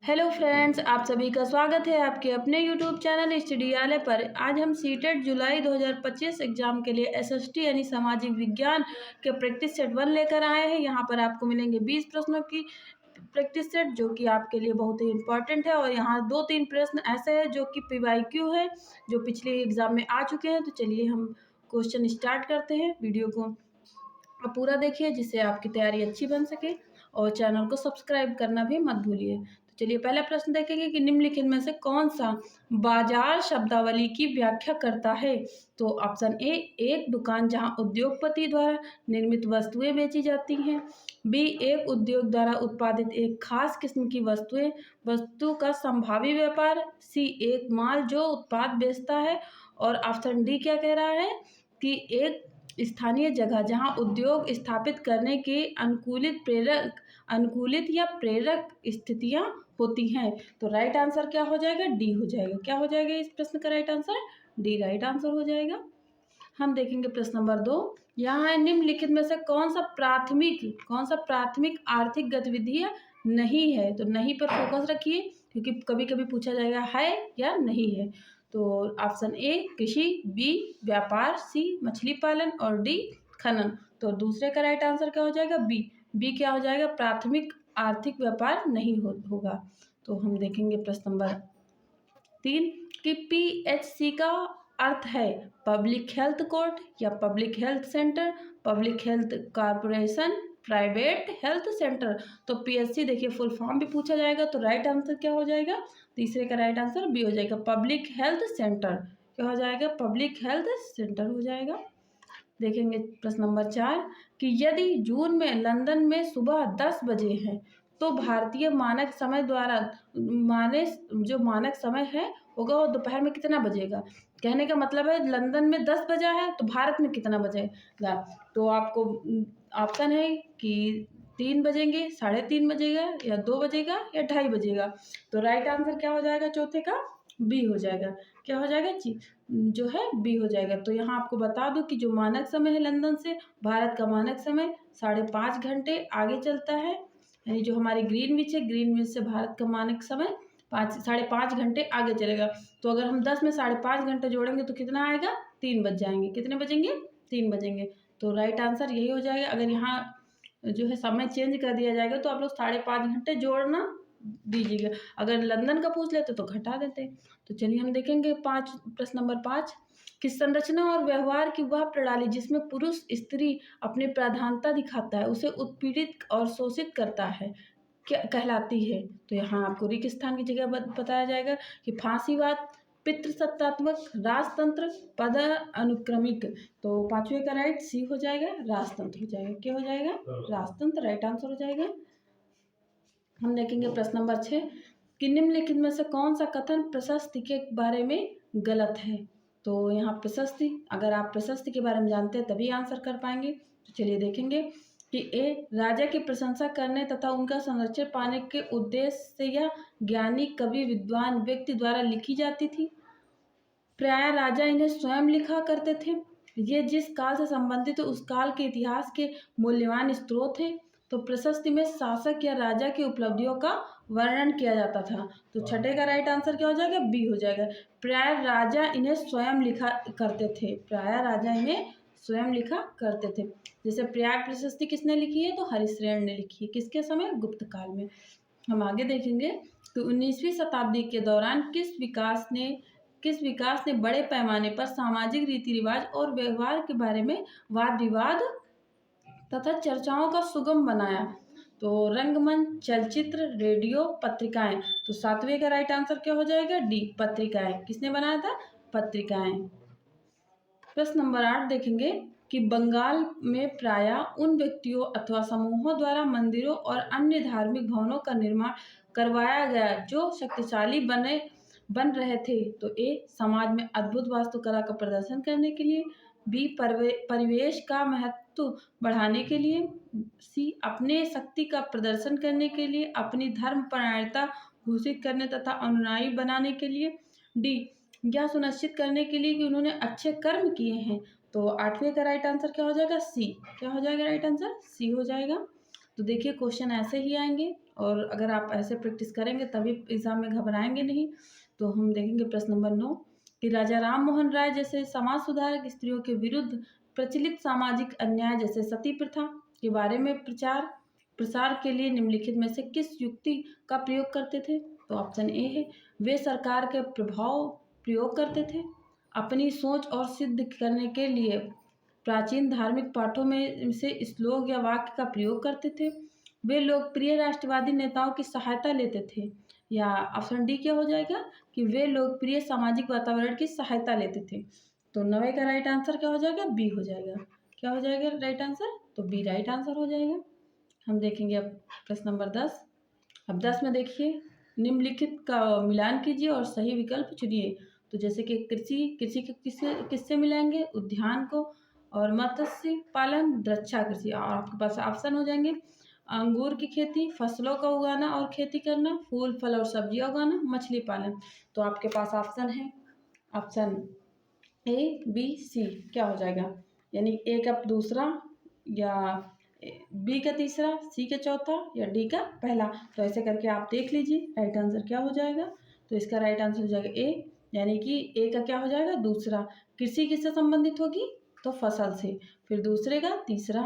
Hello friends, आप सभी का स्वागत है आपके अपने यूट्यूब चैनल स्टडीयालय पर। आज हम सीटेट जुलाई 2025 एग्जाम के लिए एसएसटी यानी सामाजिक विज्ञान के प्रैक्टिस सेट 1 लेकर आए हैं। यहाँ पर आपको मिलेंगे 20 प्रश्नों की प्रैक्टिस सेट जो कि आपके लिए बहुत ही इंपॉर्टेंट है। और यहाँ 2-3 प्रश्न ऐसे हैं जो कि पीवाईक्यू है, जो पिछले एग्जाम में आ चुके हैं। तो चलिए हम क्वेश्चन स्टार्ट करते हैं। वीडियो को आप पूरा देखिए जिससे आपकी तैयारी अच्छी बन सके, और चैनल को सब्सक्राइब करना भी मत भूलिए। तो चलिए पहला प्रश्न देखेंगे कि निम्नलिखित में से कौन सा बाजार शब्दावली की व्याख्या करता है। तो ऑप्शन ए, एक दुकान जहां उद्योगपति द्वारा निर्मित वस्तुएं बेची जाती हैं। बी, एक उद्योग द्वारा उत्पादित एक खास किस्म की वस्तु का संभावी व्यापार। सी, एक माल जो उत्पाद बेचता है। और ऑप्शन डी क्या कह रहा है कि एक स्थानीय जगह जहां उद्योग स्थापित करने के अनुकूलित या प्रेरक स्थितियां होती हैं। तो राइट आंसर क्या हो जाएगा? डी हो जाएगा। क्या हो जाएगा इस प्रश्न का right answer? D right answer हो जाएगा। हम देखेंगे प्रश्न नंबर 2। यहाँ है निम्नलिखित में से कौन सा प्राथमिक आर्थिक गतिविधियां नहीं है। तो नहीं पर फोकस रखिए, क्योंकि कभी कभी पूछा जाएगा है या नहीं है। तो ऑप्शन ए कृषि, बी व्यापार, सी मछली पालन और डी खनन। तो दूसरे का राइट आंसर क्या हो जाएगा? बी। बी क्या हो जाएगा? प्राथमिक आर्थिक व्यापार नहीं होगा। तो हम देखेंगे प्रश्न नंबर 3 कि पीएचसी का अर्थ है पब्लिक हेल्थ कोर्ट या public health centre, public health corporation, private health centre. तो पीएचसी देखिए फुल फॉर्म भी पूछा जाएगा, तो राइट आंसर क्या हो जाएगा? तीसरे का राइट आंसर बी हो जाएगा, पब्लिक हेल्थ सेंटर। क्या हो जाएगा? पब्लिक हेल्थ सेंटर हो जाएगा। देखेंगे प्रश्न नंबर 4 कि यदि जून में लंदन में सुबह 10 बजे है तो भारतीय मानक समय द्वारा जो मानक समय है होगा वो दोपहर में कितना बजेगा। कहने का मतलब है लंदन में 10 बजा है तो भारत में कितना बजेगा। तो आपको ऑप्शन है कि 3 बजेंगे, 3:30 बजेगा, या 2 बजेगा, या 2:30 बजेगा। तो राइट आंसर क्या हो जाएगा? चौथे का बी हो जाएगा। क्या हो जाएगा जी? जो है बी हो जाएगा। तो यहाँ आपको बता दूं कि जो मानक समय है लंदन से भारत का मानक समय 5.5 घंटे आगे चलता है। यानी जो हमारी ग्रीनविच है, ग्रीनविच से भारत का मानक समय 5.5 घंटे आगे चलेगा। तो अगर हम 10 में 5.5 घंटे जोड़ेंगे तो कितना आएगा? 3 बज जाएंगे। कितने बजेंगे? 3 बजेंगे। तो राइट आंसर यही हो जाएगा। अगर यहाँ जो है समय चेंज कर दिया जाएगा तो आप लोग 5.5 घंटे जोड़ना दीजिएगा। अगर लंदन का पूछ लेते तो घटा देते। तो चलिए हम देखेंगे प्रश्न नंबर 5 कि संरचना और व्यवहार की वह प्रणाली जिसमें पुरुष स्त्री अपनी प्रधानता दिखाता है उसे उत्पीड़ित और शोषित करता है क्या कहलाती है। तो यहाँ आपको रिक्त स्थान की जगह बताया जाएगा कि फांसीवाद, पितृसत्तात्मक, राजतंत्र, पद अनुक्रमिक। तो पांचवे का राइट सी हो जाएगा, राजतंत्र हो जाएगा। क्या हो जाएगा? राजतंत्र राइट आंसर हो जाएगा। हम देखेंगे प्रश्न नंबर 6 कि निम्नलिखित में से कौन सा कथन प्रशस्ति के बारे में गलत है। तो यहाँ प्रशस्ति, अगर आप प्रशस्ति के बारे में जानते हैं तभी आंसर कर पाएंगे। तो चलिए देखेंगे कि ए, राजा की प्रशंसा करने तथा उनका संरक्षण पाने के उद्देश्य से यह ज्ञानी कवि विद्वान व्यक्ति द्वारा लिखी जाती थी। प्राय राजा इन्हें स्वयं लिखा करते थे। ये जिस काल से संबंधित उस काल के इतिहास के मूल्यवान स्रोत हैं। तो प्रशस्ति में शासक या राजा की उपलब्धियों का वर्णन किया जाता था। तो छठे का राइट आंसर क्या हो जाएगा? बी हो जाएगा। प्राय राजा इन्हें स्वयं लिखा करते थे। प्राय राजा इन्हें स्वयं लिखा करते थे। जैसे प्रयाग प्रशस्ति किसने लिखी है? तो हरिश्रेण ने लिखी है। किसके समय? गुप्त काल में। हम आगे देखेंगे तो 19वीं शताब्दी के दौरान किस विकास ने बड़े पैमाने पर सामाजिक रीति रिवाज और व्यवहार के बारे में वाद विवाद तथा चर्चाओं का सुगम बनाया। तो रंगमंच, चलचित्र, रेडियो, पत्रिकाएं। तो 7वें का राइट आंसर क्या हो जाएगा? डी पत्रिकाएं। किसने बनाया था? पत्रिकाएं। प्रश्न नंबर 8 देखेंगे कि बंगाल में प्रायः उन व्यक्तियों अथवा समूहों द्वारा मंदिरों और अन्य धार्मिक भवनों का निर्माण करवाया गया जो शक्तिशाली बन रहे थे। तो ए, समाज में अद्भुत वास्तुकला का प्रदर्शन करने के लिए। बी, परिवेश का महत्व बढ़ाने के लिए। सी, अपने शक्ति का प्रदर्शन करने के लिए, अपनी धर्मपरायणता घोषित करने तथा अनुयायी बनाने के लिए। डी, यह सुनिश्चित करने के लिए कि उन्होंने अच्छे कर्म किए हैं। तो 8वें का राइट आंसर क्या हो जाएगा? सी। क्या हो जाएगा राइट आंसर? सी हो जाएगा। तो देखिए क्वेश्चन ऐसे ही आएंगे, और अगर आप ऐसे प्रैक्टिस करेंगे तभी एग्ज़ाम में घबराएंगे नहीं। तो हम देखेंगे प्रश्न नंबर 9 कि राजा राम मोहन राय जैसे समाज सुधारक स्त्रियों के विरुद्ध प्रचलित सामाजिक अन्याय जैसे सती प्रथा के बारे में प्रचार प्रसार के लिए निम्नलिखित में से किस युक्ति का प्रयोग करते थे? तो ऑप्शन ए है, वे सरकार के प्रभाव प्रयोग करते थे। अपनी सोच और सिद्ध करने के लिए प्राचीन धार्मिक पाठों में से श्लोक या वाक्य का प्रयोग करते थे। वे लोकप्रिय राष्ट्रवादी नेताओं की सहायता लेते थे। या ऑप्शन डी क्या हो जाएगा कि वे लोकप्रिय सामाजिक वातावरण की सहायता लेते थे। तो 9 का राइट आंसर क्या हो जाएगा? बी हो जाएगा। क्या हो जाएगा राइट आंसर? तो बी राइट आंसर हो जाएगा। हम देखेंगे अब प्रश्न नंबर 10। अब 10 में देखिए, निम्नलिखित का मिलान कीजिए और सही विकल्प चुनिए। तो जैसे कि कृषि के किससे मिलाएंगे? उद्यान को, और मत्स्य पालन, द्रक्षा कृषि। और आपके पास ऑप्शन हो जाएंगे अंगूर की खेती, फसलों का उगाना और खेती करना, फूल फल और सब्जियां उगाना, मछली पालन। तो आपके पास ऑप्शन है ऑप्शन ए बी सी। क्या हो जाएगा? यानी ए का दूसरा, या बी का तीसरा, सी का चौथा, या डी का पहला। तो ऐसे करके आप देख लीजिए राइट आंसर क्या हो जाएगा। तो इसका राइट आंसर हो जाएगा ए, यानी कि ए का क्या हो जाएगा? दूसरा। कृषि किससे संबंधित होगी? तो फसल से। फिर दूसरे का तीसरा,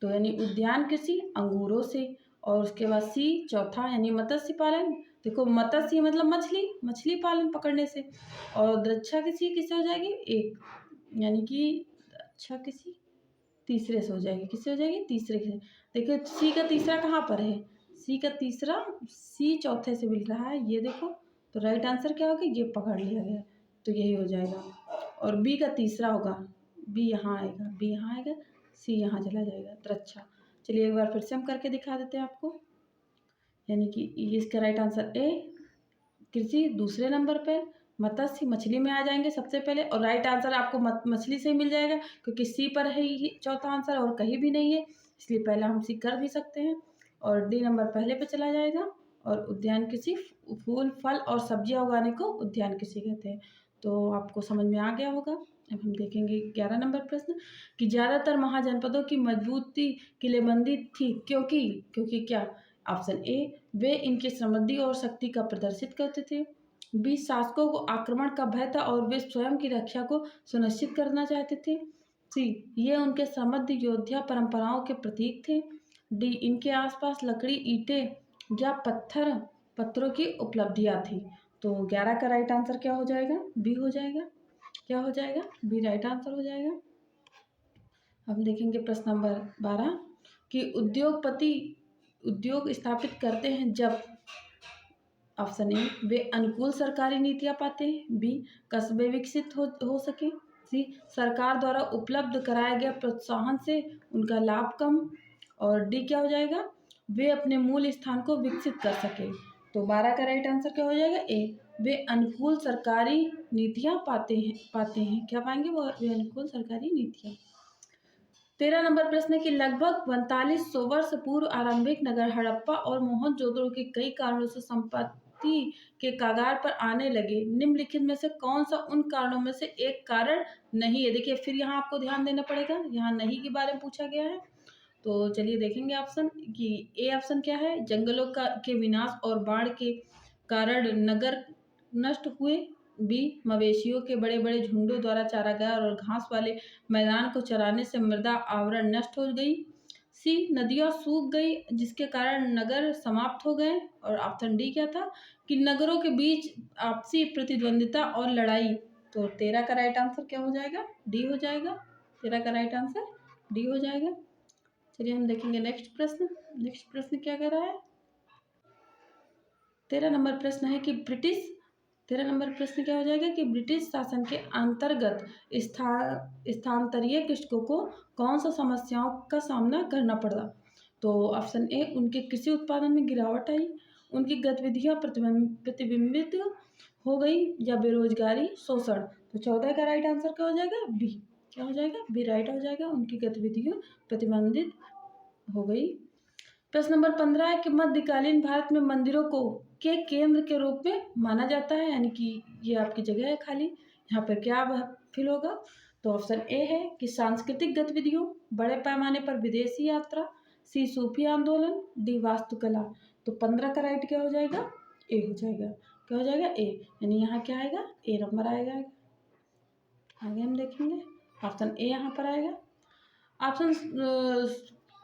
तो यानी उद्यान कृषि अंगूरों से। और उसके बाद सी चौथा, यानी मत्स्य पालन। देखो मत्स्य मतलब मछली पालन पकड़ने से। और द्रक्षा कृषि किससे हो जाएगी? एक, यानी कि अच्छा कृषि तीसरे से हो जाएगी। किससे हो जाएगी? तीसरे से। देखिए सी का तीसरा कहाँ पर है? सी का तीसरा सी चौथे से मिल रहा है, ये देखो। तो राइट आंसर क्या होगा? ये पकड़ लिया गया, तो यही हो जाएगा। और बी का तीसरा होगा, बी यहाँ आएगा, बी यहाँ आएगा, सी यहाँ चला जाएगा, तो अच्छा। चलिए एक बार फिर से हम करके दिखा देते हैं आपको। यानी कि इसका राइट आंसर ए कृषि दूसरे नंबर पर, मत्स्य मछली में आ जाएंगे सबसे पहले। और राइट आंसर आपको मछली से ही मिल जाएगा, क्योंकि सी पर है ही चौथा आंसर और कहीं भी नहीं है, इसलिए पहला हम सी कर भी सकते हैं। और डी नंबर पहले पे चला जाएगा। और उद्यान कृषि फूल फल और सब्जियां उगाने को उद्यान कृषि कहते हैं। तो आपको समझ में आ गया होगा। अब हम देखेंगे 11 नंबर प्रश्न कि ज़्यादातर महाजनपदों की मजबूती किलेबंदी थी क्योंकि क्योंकि क्या? ऑप्शन ए, वे इनकी समृद्धि और शक्ति का प्रदर्शित करते थे। बी, शासकों को आक्रमण का भय था और वे स्वयं की रक्षा को सुनिश्चित करना चाहते थे। सी, ये उनके समृद्ध योद्धा परंपराओं के प्रतीक थे। डी, इनके आसपास लकड़ी ईंटें या पत्थरों की उपलब्धियां थी। तो 11 का राइट आंसर क्या हो जाएगा? बी हो जाएगा। क्या हो जाएगा? बी राइट आंसर हो जाएगा। हम देखेंगे प्रश्न नंबर 12 कि उद्योगपति उद्योग स्थापित करते हैं जब ऑप्शन ए, वे अनुकूल सरकारी नीतियां पाते हैं। बी, कस्बे विकसित हो सके। सी, सरकार द्वारा उपलब्ध कराए गए प्रोत्साहन से उनका लाभ कम। और डी क्या हो जाएगा? वे अपने मूल स्थान को विकसित कर सके। तो 12 का राइट आंसर क्या हो जाएगा? ए, वे अनुकूल सरकारी नीतियां पाते हैं। क्या पाएंगे? वो वे अनुकूल सरकारी नीतियां। 13 नंबर प्रश्न है कि लगभग 4500 वर्ष पूर्व आरंभिक नगर हड़प्पा और मोहनजोदड़ो के कई कारणों से संपत्ति के कगार पर आने लगे। निम्नलिखित में से कौन सा उन कारणों में से एक कारण नहीं है? देखिए फिर यहाँ आपको ध्यान देना पड़ेगा, यहाँ नहीं के बारे में पूछा गया है। तो चलिए देखेंगे ऑप्शन कि ए ऑप्शन क्या है? जंगलों के विनाश और बाढ़ के कारण नगर नष्ट हुए। बी, मवेशियों के बड़े बड़े झुंडों द्वारा चारागाह और घास वाले मैदान को चराने से मृदा आवरण नष्ट हो गई। सी, नदियाँ सूख गई जिसके कारण नगर समाप्त हो गए। और ऑप्शन डी क्या था? कि नगरों के बीच आपसी प्रतिद्वंदिता और लड़ाई। तो 13 का राइट आंसर क्या हो जाएगा? डी हो जाएगा। 13 का राइट आंसर डी हो जाएगा। चलिए हम देखेंगे नेक्स्ट प्रश्न। नेक्स्ट प्रश्न क्या कह रहा है? 13 नंबर प्रश्न है कि 13 नंबर प्रश्न क्या हो जाएगा कि ब्रिटिश शासन के अंतर्गत स्थानांतरीय कृषकों को कौन सा समस्याओं का सामना करना पड़ा? तो ऑप्शन ए, उनके कृषि उत्पादन में गिरावट आई, उनकी गतिविधियां प्रतिबिंबित हो गई, या बेरोजगारी शोषण। तो 14 का राइट आंसर क्या हो जाएगा? बी। क्या हो जाएगा? बी राइट हो जाएगा। उनकी गतिविधियां प्रतिबंधित हो गई। प्रश्न नंबर 15 है कि मध्यकालीन भारत में मंदिरों को के केंद्र के रूप में माना जाता है, यानी कि ये आपकी जगह है खाली, यहाँ पर क्या फिल होगा? तो ऑप्शन ए है कि सांस्कृतिक गतिविधियों, बड़े पैमाने पर विदेशी यात्रा, सी सूफी आंदोलन, डी वास्तुकला। तो 15 का राइट क्या हो जाएगा, ए हो जाएगा। क्या हो जाएगा, ए, यानी यहाँ क्या आएगा, ए नंबर आएगा। आगे हम देखेंगे ऑप्शन ए यहाँ पर आएगा। ऑप्शन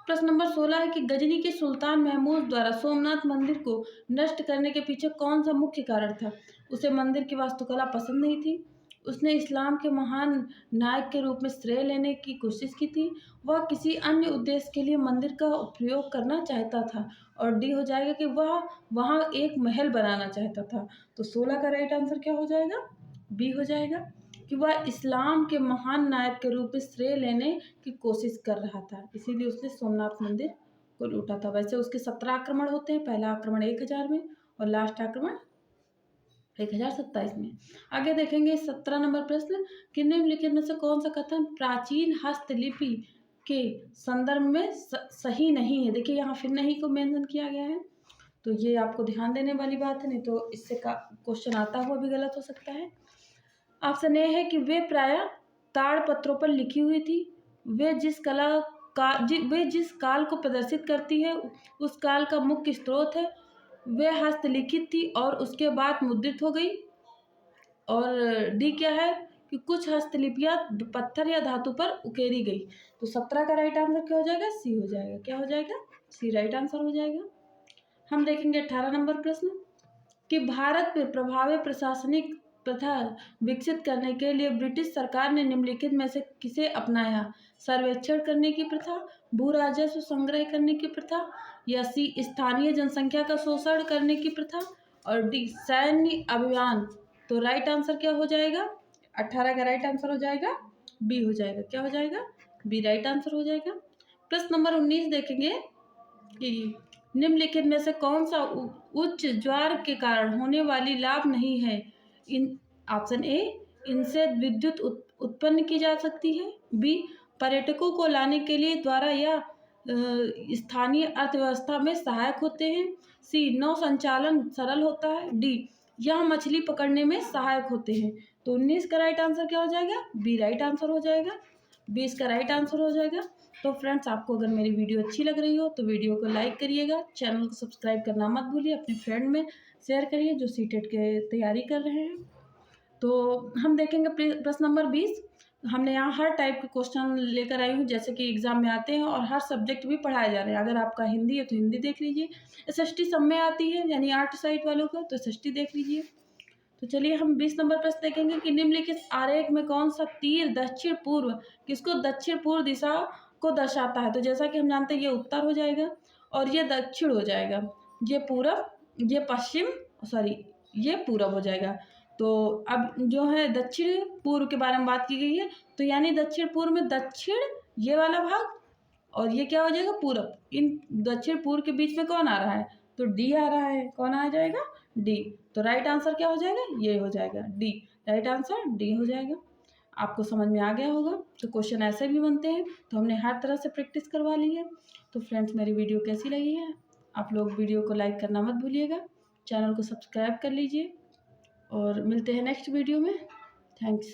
प्रश्न नंबर 16 है कि गजनी के सुल्तान महमूद द्वारा सोमनाथ मंदिर को नष्ट करने के पीछे कौन सा मुख्य कारण था। उसे मंदिर की वास्तुकला पसंद नहीं थी, उसने इस्लाम के महान नायक के रूप में श्रेय लेने की कोशिश की थी, वह किसी अन्य उद्देश्य के लिए मंदिर का उपयोग करना चाहता था, और डी हो जाएगा कि वह वहाँ एक महल बनाना चाहता था। तो 16 का राइट आंसर क्या हो जाएगा, बी हो जाएगा कि वह इस्लाम के महान नायक के रूप में श्रेय लेने की कोशिश कर रहा था, इसीलिए उसने सोमनाथ मंदिर को लूटा था। वैसे उसके 17 आक्रमण होते हैं, पहला आक्रमण 1000 में और लास्ट आक्रमण 1027 में। आगे देखेंगे 17 नंबर प्रश्न कि निम्नलिखित में से कौन सा कथन प्राचीन हस्तलिपि के संदर्भ में सही नहीं है। देखिए यहाँ फिर नहीं को मेंशन किया गया है, तो ये आपको ध्यान देने वाली बात है, नहीं तो इससे का क्वेश्चन आता हुआ भी गलत हो सकता है। ऑप्शन ए है कि वे प्रायः ताड़ पत्रों पर लिखी हुई थी, वे जिस काल को प्रदर्शित करती है उस काल का मुख्य स्रोत है, वे हस्तलिखित थी और उसके बाद मुद्रित हो गई, और डी क्या है कि कुछ हस्तलिपियां पत्थर या धातु पर उकेरी गई। तो 17 का राइट आंसर क्या हो जाएगा, सी हो जाएगा। क्या हो जाएगा, सी राइट आंसर हो जाएगा। हम देखेंगे 18 नंबर प्रश्न कि भारत में प्रभावी प्रशासनिक प्रथा विकसित करने के लिए ब्रिटिश सरकार ने निम्नलिखित में से किसे अपनाया। सर्वेक्षण करने की प्रथा, भू राजस्व संग्रह करने की प्रथा, या सी स्थानीय जनसंख्या का शोषण करने की प्रथा, और डी सैन्य अभियान। तो राइट आंसर क्या हो जाएगा, 18 का राइट आंसर हो जाएगा बी हो जाएगा। क्या हो जाएगा, बी राइट आंसर हो जाएगा। प्रश्न नंबर 19 देखेंगे कि निम्नलिखित में से कौन सा उच्च ज्वार के कारण होने वाली लाभ नहीं है। इन ऑप्शन ए, इनसे विद्युत उत्पन्न की जा सकती है, बी पर्यटकों को लाने के लिए द्वारा या स्थानीय अर्थव्यवस्था में सहायक होते हैं, सी नौ संचालन सरल होता है, डी यह मछली पकड़ने में सहायक होते हैं। तो 19 का राइट आंसर क्या हो जाएगा, बी राइट आंसर हो जाएगा। 20 का राइट आंसर हो जाएगा। तो फ्रेंड्स, आपको अगर मेरी वीडियो अच्छी लग रही हो तो वीडियो को लाइक करिएगा, चैनल को सब्सक्राइब करना मत भूलिए, अपने फ्रेंड में शेयर करिए जो सीटेट के तैयारी कर रहे हैं। तो हम देखेंगे प्रश्न नंबर 20। हमने यहाँ हर टाइप के क्वेश्चन लेकर आई हूँ जैसे कि एग्जाम में आते हैं, और हर सब्जेक्ट भी पढ़ाए जा रहे हैं। अगर आपका हिंदी है तो हिंदी देख लीजिए, SST सब में आती है यानी आर्ट साइड वालों का, तो SST देख लीजिए। तो चलिए हम 20 नंबर प्रश्न देखेंगे कि निम्नलिखित आरेख में कौन सा तीर दक्षिण पूर्व किसको दक्षिण पूर्व दिशा को दर्शाता है। तो जैसा कि हम जानते हैं ये उत्तर हो जाएगा और ये दक्षिण हो जाएगा, ये पूरब, ये पश्चिम, सॉरी ये पूरब हो जाएगा। तो अब जो है दक्षिण पूर्व के बारे में बात की गई है, तो यानी दक्षिण पूर्व में दक्षिण ये वाला भाग, और ये क्या हो जाएगा पूरब। इन दक्षिण पूर्व के बीच में कौन आ रहा है, तो डी आ रहा है। कौन आ जाएगा, डी। तो राइट आंसर क्या हो जाएगा, ये हो जाएगा डी। राइट आंसर डी हो जाएगा। आपको समझ में आ गया होगा। तो क्वेश्चन ऐसे भी बनते हैं, तो हमने हर तरह से प्रैक्टिस करवा ली है। तो फ्रेंड्स, मेरी वीडियो कैसी लगी है, आप लोग वीडियो को लाइक करना मत भूलिएगा, चैनल को सब्सक्राइब कर लीजिए, और मिलते हैं नेक्स्ट वीडियो में। थैंक्स।